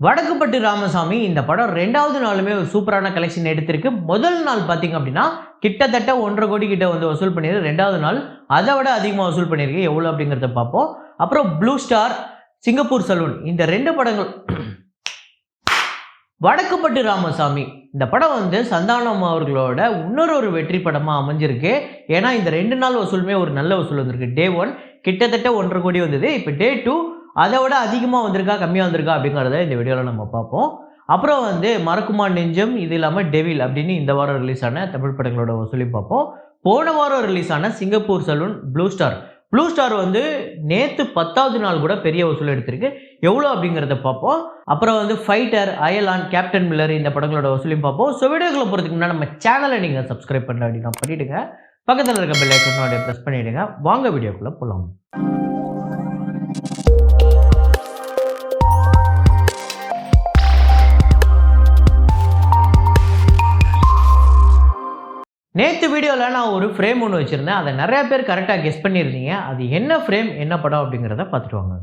வடக்குப்பட்டு ராமசாமி இந்த படம் 2வது நாளுமே ஒரு சூப்பரான கலெக்ஷன் எடுத்திருக்கு. முதல் நாள் பார்த்தீங்க அப்படின்னா, கிட்டத்தட்ட 1.5 கோடி கிட்ட வந்து வசூல் பண்ணியிருக்கு. 2வது நாள் அதை விட அதிகமாக வசூல் பண்ணியிருக்கு. எவ்வளோ அப்படிங்கிறத பார்ப்போம். அப்புறம் ப்ளூ ஸ்டார், சிங்கப்பூர் சலூன் இந்த 2 படங்கள். வடக்குப்பட்டு ராமசாமி இந்த படம் வந்து சந்தானம் அவர்களோட இன்னொரு வெற்றி படமாக அமைஞ்சிருக்கு. ஏன்னா இந்த 2 நாள் வசூலுமே ஒரு நல்ல வசூல் வந்திருக்கு. டே 1 கிட்டத்தட்ட 1.5 கோடி வந்தது. இப்போ டே 2 அதை விட அதிகமாக வந்திருக்கா கம்மியாக வந்திருக்கா அப்படிங்கிறத இந்த வீடியோவில் நம்ம பார்ப்போம். அப்புறம் வந்து மறக்குமா நெஞ்சம், இது இல்லாமல் டெவில் அப்படின்னு இந்த வாரம் ரிலீஸ் ஆன தமிழ் படங்களோட வசூலி பார்ப்போம். போன வாரம் ரிலீஸ் ஆன சிங்கப்பூர் சலூன், ப்ளூ ஸ்டார் வந்து நேற்று 10வது நாள் கூட பெரிய வசூல் எடுத்திருக்கு. எவ்வளோ அப்படிங்கிறத பார்ப்போம். அப்புறம் வந்து ஃபைட்டர், அயலான், கேப்டன் மில்லர் இந்த படங்களோட வசூலையும் பார்ப்போம். ஸோ வீடியோக்களை போகிறதுக்கு முன்னாடி நம்ம சேனலை நீங்கள் சப்ஸ்கிரைப் பண்ணல அப்படின்னா பண்ணிவிடுங்க. பக்கத்தில் இருக்க பெல் ஐக்கனை ப்ரெஸ் பண்ணிவிடுங்க. வாங்க வீடியோக்குள்ளே போகலாம். நேற்று வீடியோவில் நான் ஒரு ஃப்ரேம் ஒன்று வச்சுருந்தேன். அதை நிறையா பேர் கரெக்டாக கெஸ் பண்ணியிருந்தீங்க. அது என்ன ஃப்ரேம், என்ன படம் அப்படிங்கிறத பார்த்துட்டு வாங்க.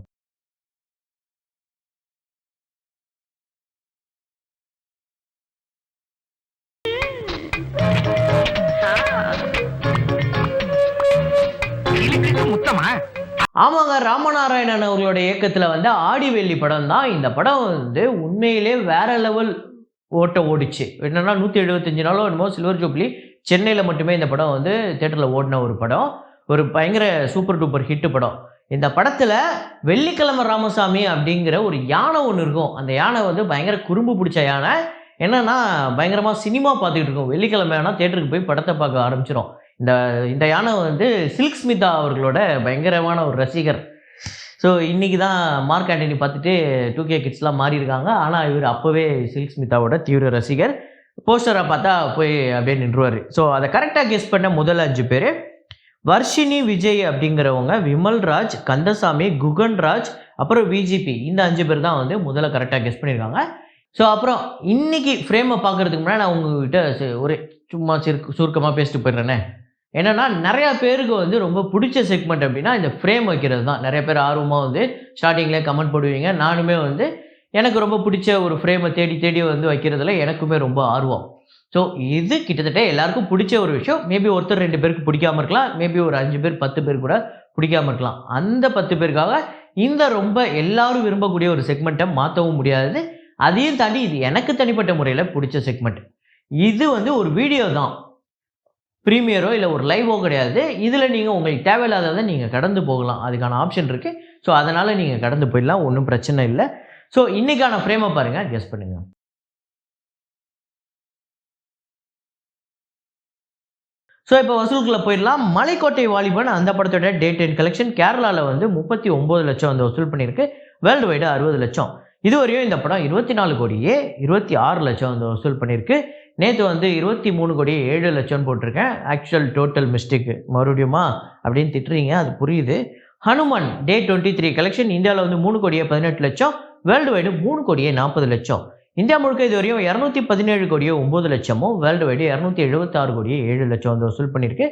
ஆமாங்க, ராமநாராயணன் அவர்களோட இயக்கத்தில் வந்து ஆடிவெள்ளி படம் தான். இந்த படம் வந்து உண்மையிலே வேற லெவல் ஓடிச்சு. என்னன்னா 175 நாளோ என்னமோ சில்வர் ஜூப்ளி சென்னையில் மட்டுமே இந்த படம் வந்து தியேட்டரில் ஓடின ஒரு படம். ஒரு பயங்கர சூப்பர் டூப்பர் ஹிட்டு படம். இந்த படத்தில் வெள்ளிக்கிழமை ராமசாமி அப்படிங்கிற ஒரு யானை ஒன்று இருக்கும். அந்த யானை வந்து பயங்கர குறும்பு பிடிச்ச யானை. என்னன்னா பயங்கரமாக சினிமா பார்த்துக்கிட்டு இருக்கும். வெள்ளிக்கிழமை ஆனால் தியேட்டருக்கு போய் படத்தை பார்க்க ஆரம்பிச்சிடும். இந்த யானை வந்து சில்க் ஸ்மிதா அவர்களோட பயங்கரமான ஒரு ரசிகர். ஸோ இன்றைக்கி தான் மார்க் ஆண்டனி பார்த்துட்டு 2K கிட்ஸ்லாம் மாறி இருக்காங்க. ஆனால் இவர் அப்போவே சில்க் ஸ்மிதாவோட தீவிர ரசிகர். போஸ்டரை பார்த்தா போய் அப்படியே நின்றுவார். ஸோ அதை கரெக்டாக கெஸ் பண்ண முதல் 5 பேர் வர்ஷினி விஜய் அப்படிங்கிறவங்க, விமல்ராஜ், கந்தசாமி, குகன்ராஜ், அப்புறம் விஜிபி. இந்த 5 பேர் தான் வந்து முதல்ல கரெக்டாக கெஸ் பண்ணியிருக்காங்க. ஸோ அப்புறம் இன்றைக்கி ஃப்ரேமை பார்க்குறதுக்கு முன்னாடி நான் உங்ககிட்ட ஒரு சும்மா சுருக்கமாக பேசிட்டு போயிடுறேனே. என்னென்னா நிறையா பேருக்கு வந்து ரொம்ப பிடிச்ச செக்மெண்ட் அப்படின்னா இந்த ஃப்ரேம் வைக்கிறது தான். நிறைய பேர் ஆர்வமாக வந்து ஸ்டார்டிங்கில் கமெண்ட் போடுவீங்க. நானுமே வந்து எனக்கு ரொம்ப பிடிச்ச ஒரு ஃப்ரேமை தேடி வந்து வைக்கிறதுல எனக்குமே ரொம்ப ஆர்வம். ஸோ இது கிட்டத்தட்ட எல்லாருக்கும் பிடிச்ச ஒரு விஷயம். மேபி ஒருத்தர் 2 பேருக்கு பிடிக்காமல் இருக்கலாம். மேபி ஒரு 5 பேர் 10 பேர் கூட பிடிக்காமல் இருக்கலாம். அந்த 10 பேருக்காக இந்த ரொம்ப எல்லாரும் விரும்பக்கூடிய ஒரு செக்மெண்ட்டை மாற்றவும் முடியாது. அதையும் தாண்டி இது எனக்கு தனிப்பட்ட முறையில் பிடிச்ச செக்மெண்ட். இது வந்து ஒரு வீடியோ தான், ப்ரீமியரோ இல்லை ஒரு லைவோ கிடையாது. இதில் நீங்கள் உங்களுக்கு தேவையில்லாததை நீங்கள் கடந்து போகலாம். அதுக்கான ஆப்ஷன் இருக்குது. ஸோ அதனால் நீங்கள் கடந்து போயிடலாம், ஒன்றும் பிரச்சனை இல்லை. ஸோ இன்றைக்கான ஃப்ரேமை பாருங்கள், கெஸ் பண்ணுங்கள். ஸோ இப்போ வசூலுக்குள்ளே போயிடலாம். மலைக்கோட்டை வாலிபன் அந்த படத்தோட டே 10 கலெக்ஷன் கேரளாவில் வந்து 39 லட்சம் வந்து வசூல் பண்ணியிருக்கு. வேர்ல்டு வைடு 60 லட்சம். இதுவரையும் இந்த படம் 24 கோடியே 26 லட்சம் வந்து வசூல் பண்ணியிருக்கு. நேற்று வந்து 23 கோடியே 7 லட்சம்னு போட்டிருக்கேன். ஆக்சுவல் டோட்டல் மிஸ்டேக்கு மறுபடியுமா அப்படின்னு திட்டுறீங்க, அது புரியுது. ஹனுமான் டே 23 கலெக்ஷன் இந்தியாவில் வந்து 3 கோடியே 18 லட்சம். வேர்ல்டு வைடு 3 கோடியே 40 லட்சம். இந்தியா முழுக்க இது வரையும் 217 கோடியே 9 லட்சமும், வேர்ல்டு வைடு 276 கோடியே 7 லட்சம் வந்து வசூல் பண்ணியிருக்கு.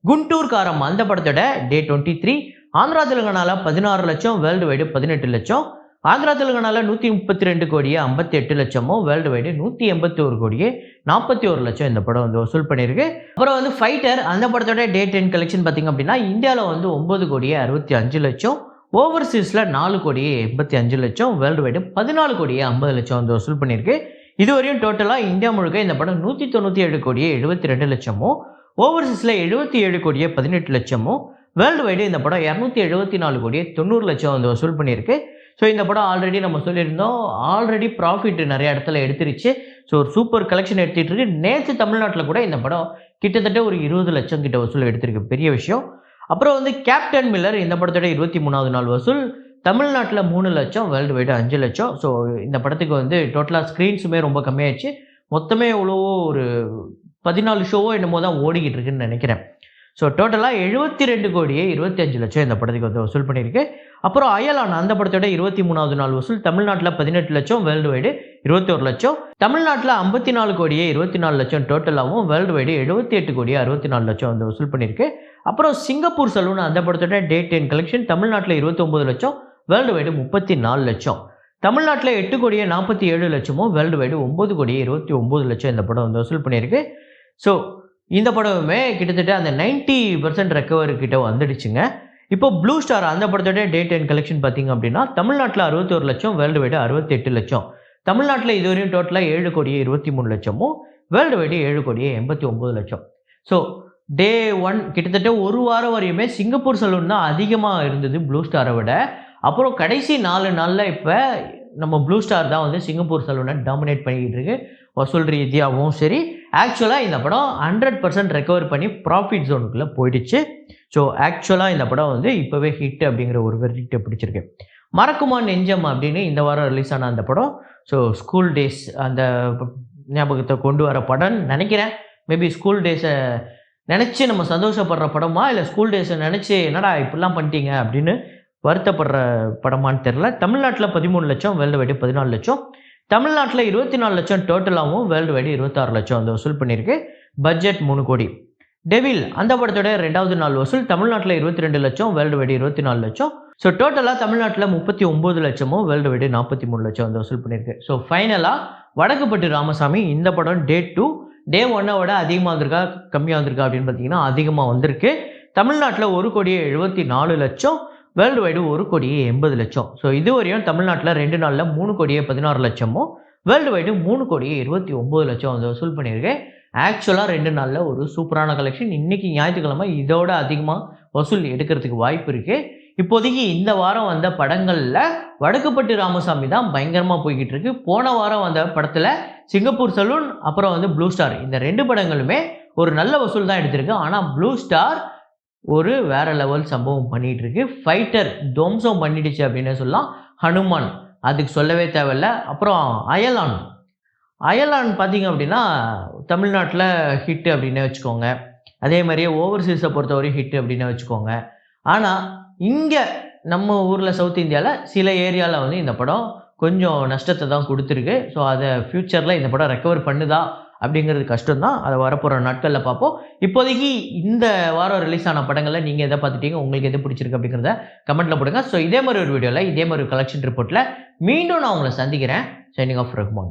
குண்டூர் காரம் அந்த படத்தோட டே 23 ஆந்திரா தெலுங்கானாவில் 16 லட்சம், வேர்ல்டு வைடு 18 லட்சம். ஆந்திரா தெலுங்கானாவில் 132 கோடியே 58 லட்சமும், வேர்ல்டு வைடு 181 கோடியே 41 லட்சம் இந்த படம் வந்து வசூல் பண்ணியிருக்கு. அப்புறம் வந்து ஃபைட்டர் அந்த படத்தோட டே 10 கலெக்ஷன் பார்த்திங்க அப்படின்னா இந்தியாவில் வந்து 9 கோடியே 65 லட்சம், ஓவர்சீஸில் 4 கோடியே 85 லட்சம், வேர்ல்டு வைடு 14 கோடியே 50 லட்சம் வந்து வசூல் பண்ணியிருக்கு. இதுவரையும் டோட்டலாக இந்தியா முழுக்க இந்த படம் 197 கோடியே 72 லட்சமும், ஓவர்சீஸில் 77 கோடியே 18 லட்சமும், வேர்ல்டு வைடு இந்த படம் 274 கோடியே 90 லட்சம் வந்து வசூல் பண்ணியிருக்கு. ஸோ இந்த படம் ஆல்ரெடி நம்ம சொல்லியிருந்தோம், ஆல்ரெடி ப்ராஃபிட் நிறைய இடத்துல எடுத்துருச்சு. ஸோ ஒரு சூப்பர் கலெக்ஷன் எடுத்துகிட்டு இருக்கு. நேற்று தமிழ்நாட்டில் கூட இந்த படம் கிட்டத்தட்ட ஒரு 20 லட்சம் கிட்ட வசூல் எடுத்திருக்கு, பெரிய விஷயம். அப்புறம் வந்து கேப்டன் மில்லர் இந்த படத்தோட 23வது நாள் வசூல் தமிழ்நாட்டில் 3 லட்சம், வேர்ல்டு வைடு 5 லட்சம். ஸோ இந்த படத்துக்கு வந்து டோட்டலாக ஸ்க்ரீன்ஸுமே ரொம்ப கம்மியாயிடுச்சு. மொத்தமே எவ்வளவோ ஒரு 14 ஷோவோ என்னமோ தான் ஓடிக்கிட்டு இருக்குன்னு நினைக்கிறேன். ஸோ டோட்டலாக 72 கோடியே 25 லட்சம் இந்த படத்துக்கு வந்து வசூல் பண்ணியிருக்கு. அப்புறம் அயலான் அந்த படத்தோட 23வது நாள் வசூல் தமிழ்நாட்டில் 18 லட்சம், வேர்ல்டு வைடு 21 லட்சம். தமிழ்நாட்டில் 54 கோடியே 24 லட்சம் டோட்டலாகவும், வேர்ல்டு வைடு 78 கோடியே 64 லட்சம் வந்து வசூல் பண்ணியிருக்கு. அப்புறம் சிங்கப்பூர் சலூன் அந்த படத்தோட டே 10 கலெக்ஷன் தமிழ்நாட்டில் 29 லட்சம், வேர்ல்டு வைடு 34 லட்சம். தமிழ்நாட்டில் 8 கோடியே 47 லட்சமும் வேர்ல்டு வைடு 9 கோடியே 29 லட்சம் இந்த படம் வந்து வசூல் பண்ணியிருக்கு. ஸோ இந்த படமுமே கிட்டத்தட்ட அந்த 90% ரெக்கவரி கிட்ட வந்துடுச்சுங்க. இப்போ ப்ளூ ஸ்டார் அந்த படத்தோட டேட் அண்ட் கலெக்ஷன் பார்த்தீங்க அப்படின்னா தமிழ்நாட்டில் 61 லட்சம், வேர்ல்டு வைடு 68 லட்சம். தமிழ்நாட்டில் இதுவரையும் டோட்டலாக 7 கோடியே 23 லட்சமும், வேர்ல்டு வைடு 7 கோடியே 89 லட்சம். ஸோ டே 1 கிட்டத்தட்ட ஒரு வாரம் வரையுமே சிங்கப்பூர் சலூன் தான் அதிகமாக இருந்தது ப்ளூ ஸ்டாரை விட. அப்புறம் கடைசி 4 நாளில் இப்போ நம்ம ப்ளூ ஸ்டார் தான் வந்து சிங்கப்பூர் சலூனை டாமினேட் பண்ணிக்கிட்டு இருக்கு. வசூல் ரீதியாகவும் சரி, ஆக்சுவலாக இந்த படம் 100% ரெக்கவர் பண்ணி ப்ராஃபிட் ஜோனுக்குள்ளே போயிடுச்சு. ஸோ ஆக்சுவலாக இந்த படம் வந்து இப்போவே ஹிட் அப்படிங்கிற ஒரு வெர்டிக்டை பிடிச்சிருக்கு. மறக்குமா நெஞ்சம் அப்படின்னு இந்த வாரம் ரிலீஸ் ஆன அந்த படம், ஸோ ஸ்கூல் டேஸ் அந்த ஞாபகத்தை கொண்டு வர படம்னு நினைக்கிறேன். மேபி ஸ்கூல் டேஸை நினச்சி நம்ம சந்தோஷப்படுற படமா, இல்லை ஸ்கூல் டேஸை நினச்சி என்னடா இப்படிலாம் பண்ணிட்டீங்க அப்படின்னு வருத்தப்படுற படமான்னு தெரில. தமிழ்நாட்டில் 13 லட்சம், வேர்ல்டு வைடு 14 லட்சம். தமிழ்நாட்டில் 24 லட்சம் டோட்டலாகவும், வேர்ல்டு வைடு 26 லட்சம் வந்து வசூல் பண்ணியிருக்கு. பட்ஜெட் 3 கோடி. டெவில் அந்த படத்தோட 2வது நாள் வசூல் தமிழ்நாட்டில் 22 லட்சம், வேர்ல்டு வைடு 24 லட்சம். ஸோ டோட்டலாக தமிழ்நாட்டில் 39 லட்சமும், வேர்ல்டு வைடு 43 லட்சம் வந்து வசூல் பண்ணியிருக்கு. ஸோ ஃபைனலாக வடக்குப்பட்டு ராமசாமி இந்த படம் டே 2 டே 1 விட அதிகமாக வந்திருக்கா கம்மியாக வந்திருக்கா அப்படின்னு பார்த்தீங்கன்னா அதிகமாக வந்திருக்கு. தமிழ்நாட்டில் 1 கோடியே 74 லட்சம், வேர்ல்டு வைடு 1 கோடியே 80 லட்சம். ஸோ இதுவரையும் தமிழ்நாட்டில் 2 நாளில் 3 கோடியே 16 லட்சமும், வேர்ல்டு வைடு 3 கோடியே 29 லட்சம் வந்து வசூல் பண்ணியிருக்கு. ஆக்சுவலாக 2 நாளில் ஒரு சூப்பரான கலெக்ஷன். இன்றைக்கி ஞாயிற்றுக்கிழமை இதோட அதிகமாக வசூல் எடுக்கிறதுக்கு வாய்ப்பு இருக்குது. இப்போதைக்கு இந்த வாரம் வந்த படங்களில் வடக்குப்பட்டு ராமசாமி தான் பயங்கரமாக போய்கிட்டு இருக்கு. போன வாரம் வந்த படத்தில் சிங்கப்பூர் சலூன், அப்புறம் வந்து ப்ளூ ஸ்டார், இந்த 2 படங்களுமே ஒரு நல்ல வசூல் தான் எடுத்திருக்கு. ஆனால் ப்ளூ ஸ்டார் ஒரு வேற லெவல் சம்பவம் பண்ணிட்டு இருக்கு. ஃபைட்டர் துவம்சம் பண்ணிடுச்சு அப்படின்னு சொல்லலாம். ஹனுமான் அதுக்கு சொல்லவே தேவையில்ல. அப்புறம் அயலான் பார்த்தீங்க அப்படின்னா தமிழ்நாட்டில் ஹிட்டு அப்படின்னு வச்சுக்கோங்க. அதே மாதிரியே ஓவர்சீஸை பொறுத்தவரையும் ஹிட்டு அப்படின்னு வச்சுக்கோங்க. ஆனால் இங்கே நம்ம ஊரில் சவுத் இந்தியாவில் சில ஏரியாவில் வந்து இந்த படம் கொஞ்சம் நஷ்டத்தை தான் கொடுத்துருக்கு. ஸோ அதை ஃப்யூச்சரில் இந்த படம் ரெக்கவர் பண்ணுதா அப்படிங்கிறது கஷ்டம்தான். அதை வரப்போகிற நாட்களில் பார்ப்போம். இப்போதைக்கு இந்த வாரம் ரிலீஸ் ஆன படங்களில் நீங்கள் எதை பார்த்துட்டீங்க, உங்களுக்கு எது பிடிச்சிருக்கு அப்படிங்கிறத கமெண்ட்டில் போடுங்க. ஸோ இதே மாதிரி ஒரு வீடியோவில் இதே மாதிரி ஒரு கலெக்ஷன் ரிப்போர்ட்டில் மீண்டும் நான் உங்களை சந்திக்கிறேன். Signing off Rahman.